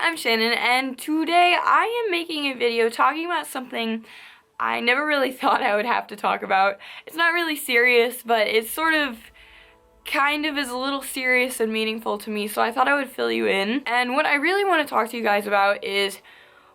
I'm Shannon, and today I am making a video talking about something I never really thought I would have to talk about. It's not really serious, but it's sort of kind of is a little serious and meaningful to me, so I thought I would fill you in. And what I really want to talk to you guys about is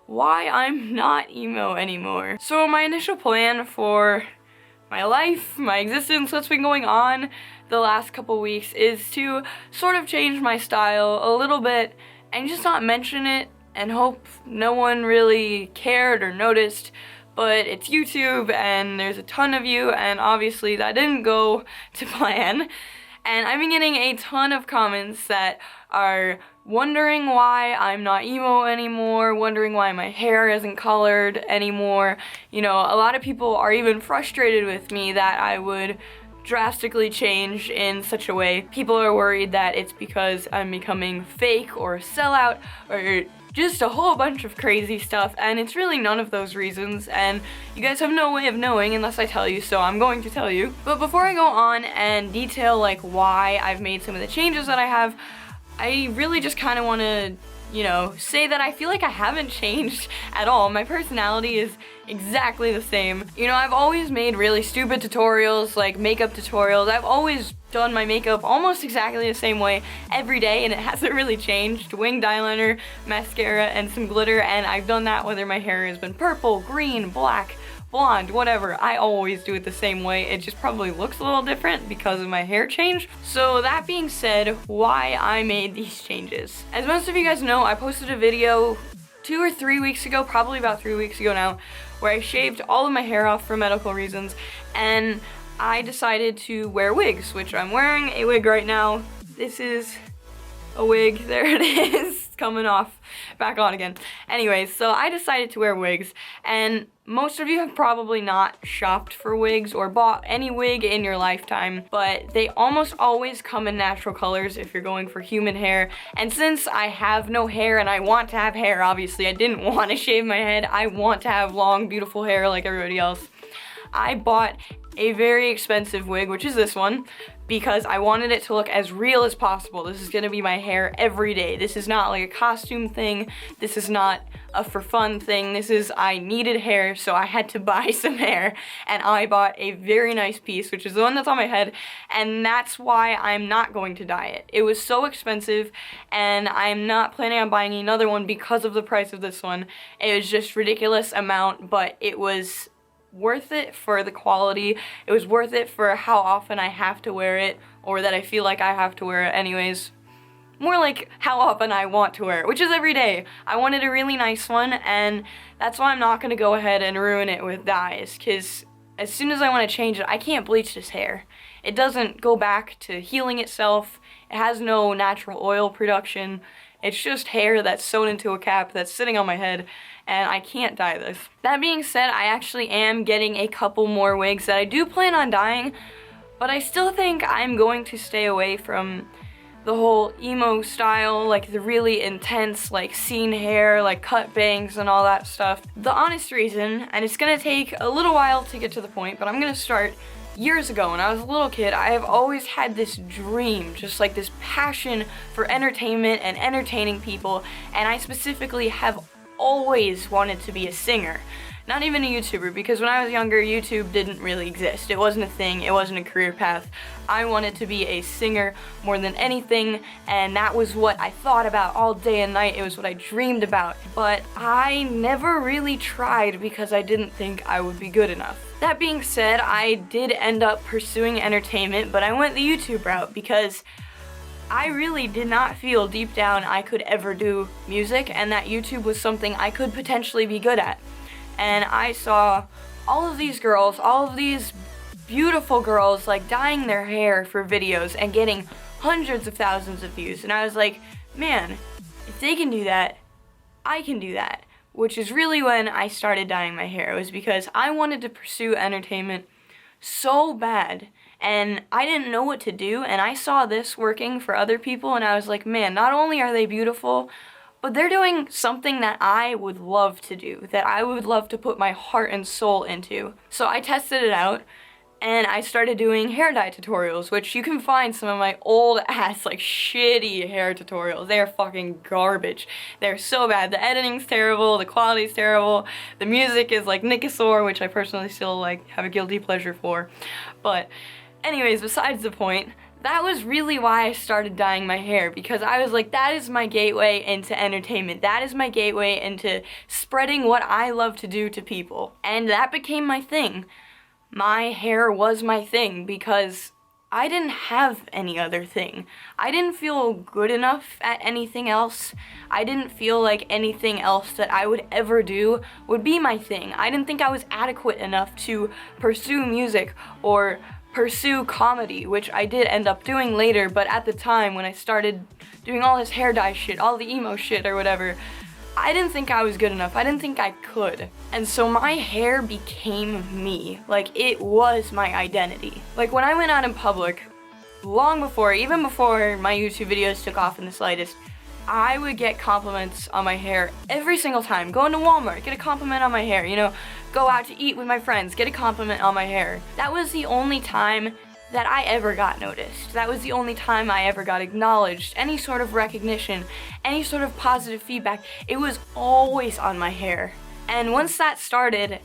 why I'm not emo anymore. So my initial plan for my life, my existence, what's been going on the last couple weeks is to sort of change my style a little bit and just not mention it and hope no one really cared or noticed. But it's YouTube and there's a ton of you, and obviously that didn't go to plan. And I've been getting a ton of comments that are wondering why I'm not emo anymore, wondering why my hair isn't colored anymore. You know, a lot of people are even frustrated with me that I would drastically change in such a way. People are worried that it's because I'm becoming fake or a sellout or just a whole bunch of crazy stuff, and it's really none of those reasons, and you guys have no way of knowing unless I tell you, so I'm going to tell you. But before I go on and detail like why I've made some of the changes that I have, I really just kind of want to, you know, say that I feel like I haven't changed at all. My personality is exactly the same. You know, I've always made really stupid tutorials, like makeup tutorials. I've always done my makeup almost exactly the same way every day, and it hasn't really changed. Winged eyeliner, mascara, and some glitter, and I've done that whether my hair has been purple, green, black, blonde, whatever. I always do it the same way. It just probably looks a little different because of my hair change. So that being said, why I made these changes. As most of you guys know, I posted a video 2 or 3 weeks ago, probably about 3 weeks ago now, where I shaved all of my hair off for medical reasons, and I decided to wear wigs, which I'm wearing a wig right now. This is a wig. There it is. Coming off, back on again. Anyways, so I decided to wear wigs, and most of you have probably not shopped for wigs or bought any wig in your lifetime, but they almost always come in natural colors if you're going for human hair. And since I have no hair and I want to have hair, obviously I didn't want to shave my head. I want to have long, beautiful hair like everybody else. I bought a very expensive wig, which is this one, because I wanted it to look as real as possible. This is gonna be my hair every day. This is not like a costume thing. This is not a for fun thing. This is, I needed hair, so I had to buy some hair, and I bought a very nice piece, which is the one that's on my head, and that's why I'm not going to dye it. It was so expensive, and I'm not planning on buying another one because of the price of this one. It was just ridiculous amount, but it was worth it for the quality. It was worth it for how often I have to wear it, or that I feel like I have to wear it anyways. More like how often I want to wear it, which is every day. I wanted a really nice one, and that's why I'm not going to go ahead and ruin it with dyes, because as soon as I want to change it, I can't bleach this hair. It doesn't go back to healing itself. It has no natural oil production. It's just hair that's sewn into a cap that's sitting on my head, and I can't dye this. That being said, I actually am getting a couple more wigs that I do plan on dyeing, but I still think I'm going to stay away from the whole emo style, like the really intense, like scene hair, like cut bangs and all that stuff. The honest reason, and it's gonna take a little while to get to the point, but I'm gonna start years ago when I was a little kid. I have always had this dream, just like this passion for entertainment and entertaining people, and I specifically have always wanted to be a singer. Not even a YouTuber, because when I was younger, YouTube didn't really exist. It wasn't a thing, it wasn't a career path. I wanted to be a singer more than anything, and that was what I thought about all day and night. It was what I dreamed about. But I never really tried because I didn't think I would be good enough. That being said, I did end up pursuing entertainment, but I went the YouTube route because I really did not feel deep down I could ever do music, and that YouTube was something I could potentially be good at. And I saw all of these girls, all of these beautiful girls, like dyeing their hair for videos and getting hundreds of thousands of views. And I was like, man, if they can do that, I can do that. Which is really when I started dyeing my hair. It was because I wanted to pursue entertainment so bad, and I didn't know what to do, and I saw this working for other people, and I was like, man, not only are they beautiful, but they're doing something that I would love to do, that I would love to put my heart and soul into. So I tested it out, and I started doing hair dye tutorials, which you can find some of my old ass, like, shitty hair tutorials. They are fucking garbage. They're so bad. The editing's terrible, the quality's terrible, the music is like Nicosaur, which I personally still, like, have a guilty pleasure for. But anyways, besides the point, that was really why I started dyeing my hair, because I was like, that is my gateway into entertainment. That is my gateway into spreading what I love to do to people. And that became my thing. My hair was my thing because I didn't have any other thing. I didn't feel good enough at anything else. I didn't feel like anything else that I would ever do would be my thing. I didn't think I was adequate enough to pursue music or pursue comedy, which I did end up doing later, but at the time when I started doing all this hair dye shit, all the emo shit or whatever, I didn't think I was good enough. I didn't think I could. And so my hair became me. Like, it was my identity. Like, when I went out in public, long before, even before my YouTube videos took off in the slightest, I would get compliments on my hair every single time. Go into Walmart, get a compliment on my hair, you know, go out to eat with my friends, get a compliment on my hair. That was the only time that I ever got noticed. That was the only time I ever got acknowledged, any sort of recognition, any sort of positive feedback. It was always on my hair. And once that started,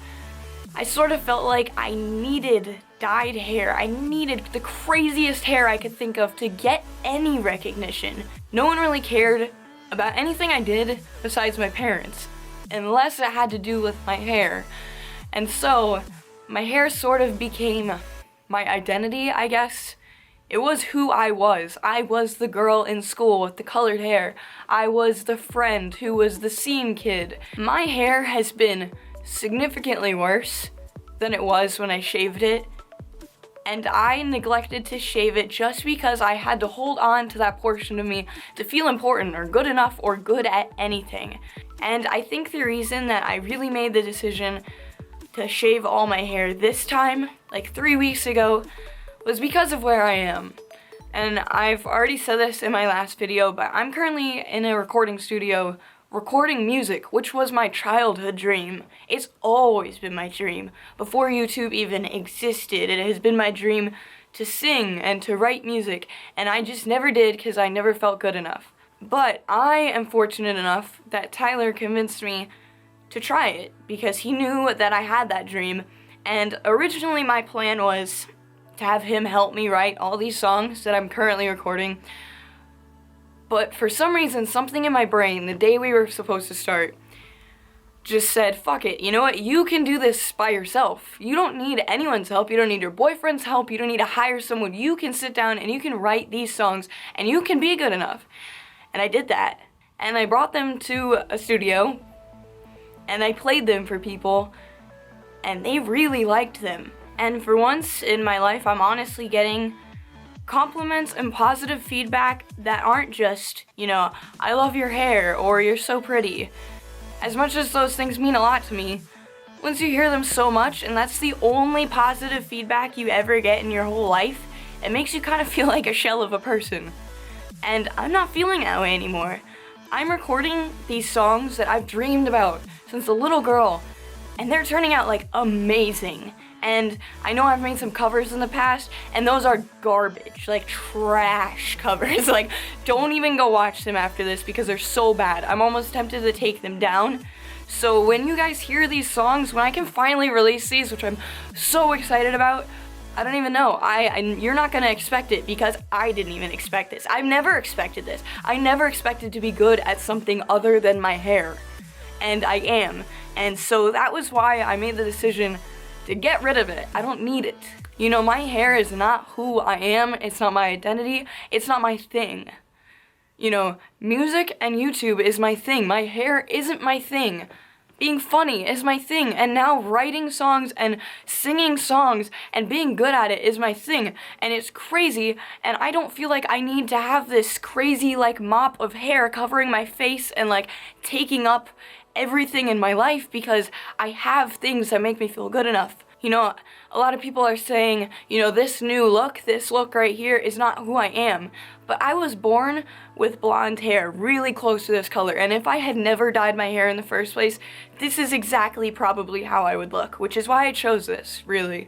I sort of felt like I needed dyed hair. I needed the craziest hair I could think of to get any recognition. No one really cared about anything I did besides my parents, unless it had to do with my hair. And so, my hair sort of became my identity, I guess. It was who I was. I was the girl in school with the colored hair. I was the friend who was the scene kid. My hair has been significantly worse than it was when I shaved it, and I neglected to shave it just because I had to hold on to that portion of me to feel important or good enough or good at anything. And I think the reason that I really made the decision to shave all my hair this time, like 3 weeks ago, was because of where I am. And I've already said this in my last video, but I'm currently in a recording studio recording music, which was my childhood dream. It's always been my dream. Before YouTube even existed, it has been my dream to sing and to write music, and I just never did because I never felt good enough. But I am fortunate enough that Tyler convinced me to try it because he knew that I had that dream, and originally my plan was to have him help me write all these songs that I'm currently recording. But for some reason, something in my brain, the day we were supposed to start, just said, fuck it, you know what, you can do this by yourself. You don't need anyone's help, you don't need your boyfriend's help, you don't need to hire someone. You can sit down and you can write these songs, and you can be good enough. And I did that. And I brought them to a studio, and I played them for people, and they really liked them. And for once in my life, I'm honestly getting compliments and positive feedback that aren't just, you know, I love your hair or you're so pretty. As much as those things mean a lot to me, once you hear them so much and that's the only positive feedback you ever get in your whole life, it makes you kind of feel like a shell of a person. And I'm not feeling that way anymore. I'm recording these songs that I've dreamed about since a little girl, and they're turning out like amazing. And I know I've made some covers in the past, and those are garbage, like trash covers. Like, don't even go watch them after this because they're so bad. I'm almost tempted to take them down. So when you guys hear these songs, when I can finally release these, which I'm so excited about, I don't even know. You're not gonna expect it because I didn't even expect this. I've never expected this. I never expected to be good at something other than my hair. And I am. And so that was why I made the decision to get rid of it. I don't need it. You know, my hair is not who I am. It's not my identity. It's not my thing. You know, music and YouTube is my thing. My hair isn't my thing. Being funny is my thing. And now writing songs and singing songs and being good at it is my thing. And it's crazy. And I don't feel like I need to have this crazy like mop of hair covering my face and like taking up everything in my life because I have things that make me feel good enough. You know, a lot of people are saying, you know, this look right here is not who I am. But I was born with blonde hair, really close to this color, and if I had never dyed my hair in the first place, this is exactly probably how I would look, which is why I chose this, really.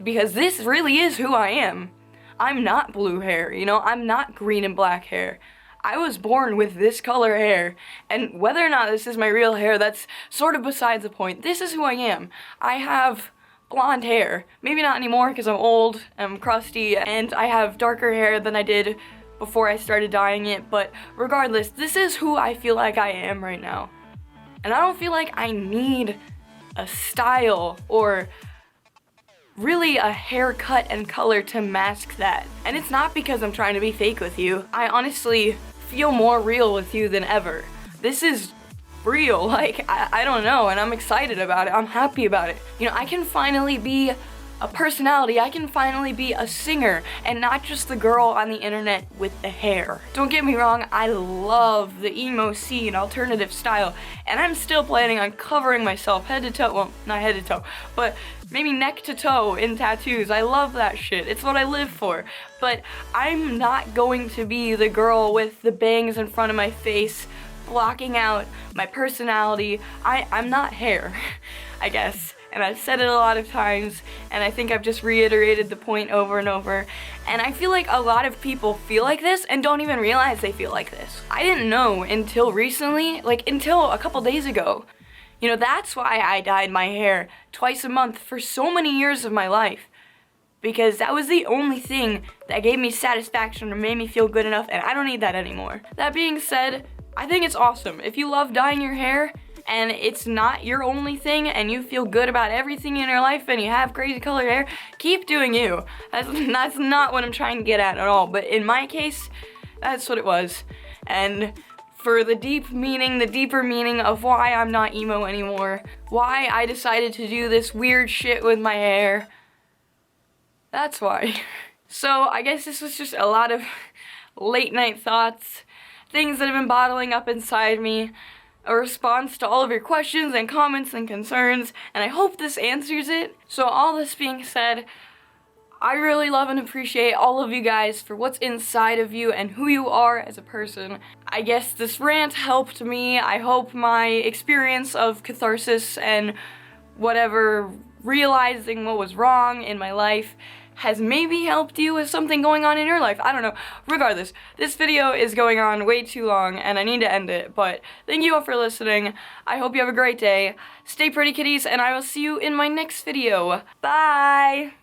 because this really is who I am. I'm not blue hair, you know, I'm not green and black hair. I was born with this color hair, and whether or not this is my real hair, that's sort of besides the point. This is who I am. I have blonde hair. Maybe not anymore because I'm old, I'm crusty, and I have darker hair than I did before I started dyeing it, but regardless, this is who I feel like I am right now. And I don't feel like I need a style or really a haircut and color to mask that. And it's not because I'm trying to be fake with you. I honestly feel more real with you than ever. This is real, like, I don't know, and I'm excited about it. I'm happy about it. You know, I can finally be a personality. I can finally be a singer and not just the girl on the internet with the hair. Don't get me wrong, I love the emo scene, alternative style, and I'm still planning on covering myself head to toe, well, not head to toe, but maybe neck to toe in tattoos. I love that shit. It's what I live for. But I'm not going to be the girl with the bangs in front of my face, blocking out my personality. I'm not hair, I guess. And I've said it a lot of times, and I think I've just reiterated the point over and over. And I feel like a lot of people feel like this and don't even realize they feel like this. I didn't know until recently, like until a couple days ago. You know, that's why I dyed my hair twice a month for so many years of my life. Because that was the only thing that gave me satisfaction or made me feel good enough, and I don't need that anymore. That being said, I think it's awesome. If you love dyeing your hair, and it's not your only thing, and you feel good about everything in your life, and you have crazy colored hair, keep doing you. That's not what I'm trying to get at all, but in my case, that's what it was. And for the deeper meaning of why I'm not emo anymore, why I decided to do this weird shit with my hair, that's why. So I guess this was just a lot of late night thoughts, things that have been bottling up inside me, a response to all of your questions and comments and concerns, and I hope this answers it. So all this being said, I really love and appreciate all of you guys for what's inside of you and who you are as a person. I guess this rant helped me. I hope my experience of catharsis and whatever, realizing what was wrong in my life has maybe helped you with something going on in your life. I don't know. Regardless, this video is going on way too long and I need to end it, but thank you all for listening. I hope you have a great day. Stay pretty, kitties, and I will see you in my next video. Bye!